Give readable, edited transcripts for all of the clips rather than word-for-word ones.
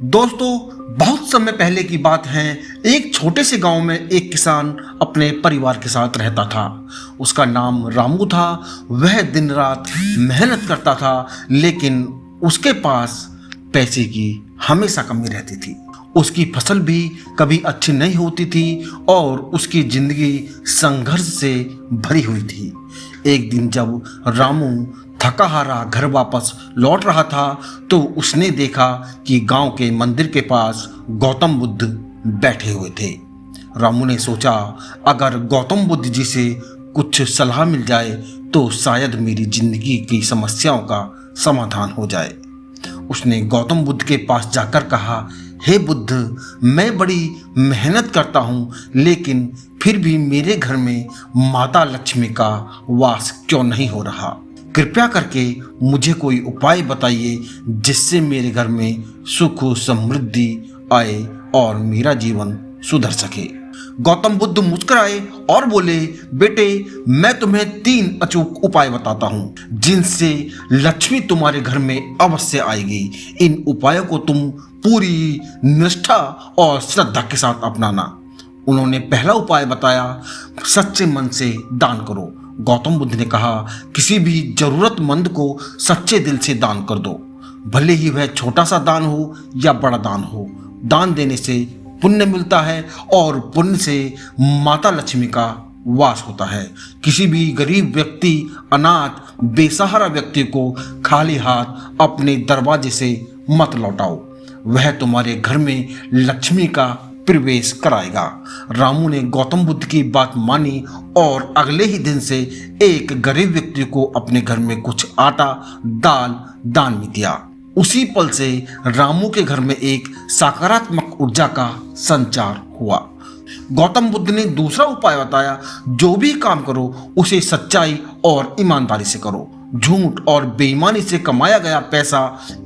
दोस्तों, बहुत समय पहले की बात है। एक छोटे से गांव में एक किसान अपने परिवार के साथ रहता था। उसका नाम रामू था। वह दिन रात मेहनत करता था, लेकिन उसके पास पैसे की हमेशा कमी रहती थी। उसकी फसल भी कभी अच्छी नहीं होती थी और उसकी जिंदगी संघर्ष से भरी हुई थी। एक दिन जब रामू थका हारा घर वापस लौट रहा था तो उसने देखा कि गांव के मंदिर के पास गौतम बुद्ध बैठे हुए थे। रामू ने सोचा, अगर गौतम बुद्ध जी से कुछ सलाह मिल जाए तो शायद मेरी जिंदगी की समस्याओं का समाधान हो जाए। उसने गौतम बुद्ध के पास जाकर कहा, हे बुद्ध, मैं बड़ी मेहनत करता हूँ, लेकिन फिर भी मेरे घर में माता लक्ष्मी का वास क्यों नहीं हो रहा। कृपया करके मुझे कोई उपाय बताइए जिससे मेरे घर में सुख समृद्धि आए और मेरा जीवन सुधर सके। गौतम बुद्ध मुस्कुराए और बोले, बेटे, मैं तुम्हें 3 अचूक उपाय बताता हूँ जिनसे लक्ष्मी तुम्हारे घर में अवश्य आएगी। इन उपायों को तुम पूरी निष्ठा और श्रद्धा के साथ अपनाना। उन्होंने पहला उपाय बताया, सच्चे मन से दान करो। गौतम बुद्ध ने कहा, किसी भी जरूरतमंद को सच्चे दिल से दान कर दो, भले ही वह छोटा सा दान हो या बड़ा दान हो। दान देने से पुण्य मिलता है और पुण्य से माता लक्ष्मी का वास होता है। किसी भी गरीब व्यक्ति, अनाथ, बेसहारा व्यक्ति को खाली हाथ अपने दरवाजे से मत लौटाओ, वह तुम्हारे घर में लक्ष्मी का प्रवेश कराएगा। रामू ने गौतम बुद्ध की बात मानी और अगले ही दिन से एक गरीब व्यक्ति को अपने घर में कुछ आटा दाल दान में दिया। उसी पल से रामू के घर में एक सकारात्मक ऊर्जा का संचार हुआ। गौतम बुद्ध ने दूसरा उपाय बताया, जो भी काम करो उसे सच्चाई और ईमानदारी से करो। झूठ और बेईमानी से कमाया गया पैसा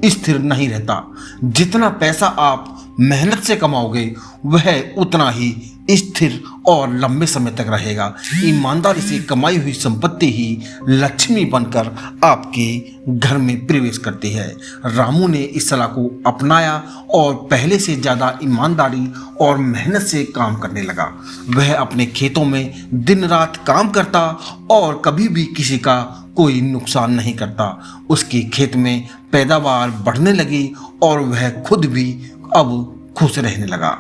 स्थिर नहीं रहता। जितना पैसा आप मेहनत से कमाओगे वह उतना ही स्थिर और लंबे समय तक रहेगा। ईमानदारी से कमाई हुई संपत्ति ही लक्ष्मी बनकर आपके घर में प्रवेश करती है। रामू ने इस सलाह को अपनाया और पहले से ज़्यादा ईमानदारी और मेहनत से काम करने लगा। वह अपने खेतों में दिन रात काम करता और कभी भी किसी का कोई नुकसान नहीं करता। उसके खेत में पैदावार बढ़ने लगी और वह खुद भी अब खुश रहने लगा।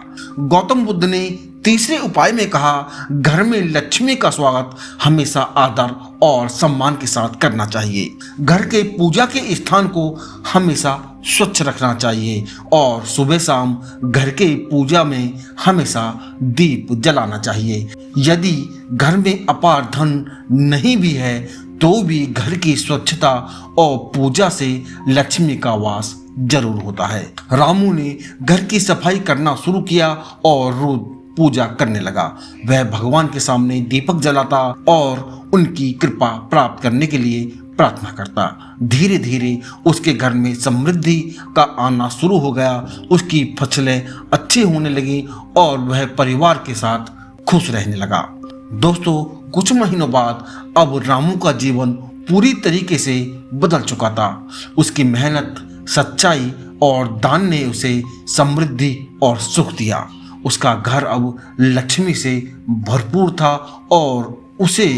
गौतम बुद्ध ने तीसरे उपाय में कहा, घर में लक्ष्मी का स्वागत हमेशा आदर और सम्मान के साथ करना चाहिए। घर के पूजा के स्थान को हमेशा स्वच्छ रखना चाहिए और सुबह शाम घर के पूजा में हमेशा दीप जलाना चाहिए। यदि घर में अपार धन नहीं भी है तो भी घर की स्वच्छता और पूजा से लक्ष्मी का वास जरूर होता है। रामू ने घर की सफाई करना शुरू किया और रोज पूजा करने लगा। वह भगवान के सामने दीपक जलाता और उनकी कृपा प्राप्त करने के लिए प्रार्थना करता। धीरे धीरे उसके घर में समृद्धि का आना शुरू हो गया। उसकी फसलें अच्छी होने लगी और वह परिवार के साथ खुश रहने लगा। दोस्तों, कुछ महीनों बाद अब रामू का जीवन पूरी तरीके से बदल चुका था। उसकी मेहनत, सच्चाई और दान ने उसे समृद्धि और सुख दिया। उसका घर अब लक्ष्मी से भरपूर था और उसे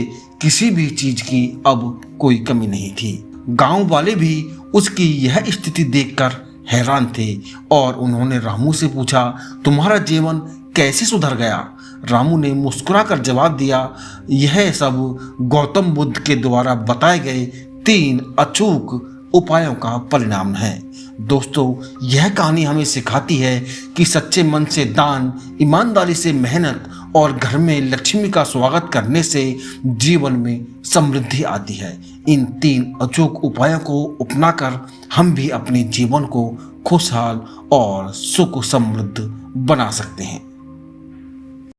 किसी भी चीज की अब कोई कमी नहीं थी। गांव वाले भी उसकी यह स्थिति देखकर हैरान थे और उन्होंने रामू से पूछा, तुम्हारा जीवन कैसे सुधर गया? रामू ने मुस्कुराकर जवाब दिया, यह सब गौतम बुद्ध के द्वारा बताए गए 3 अचूक उपायों का परिणाम है। दोस्तों, यह कहानी हमें सिखाती है कि सच्चे मन से दान, ईमानदारी से मेहनत और घर में लक्ष्मी का स्वागत करने से जीवन में समृद्धि आती है। इन 3 अचूक उपायों को अपनाकर हम भी अपने जीवन को खुशहाल और सुख समृद्ध बना सकते हैं।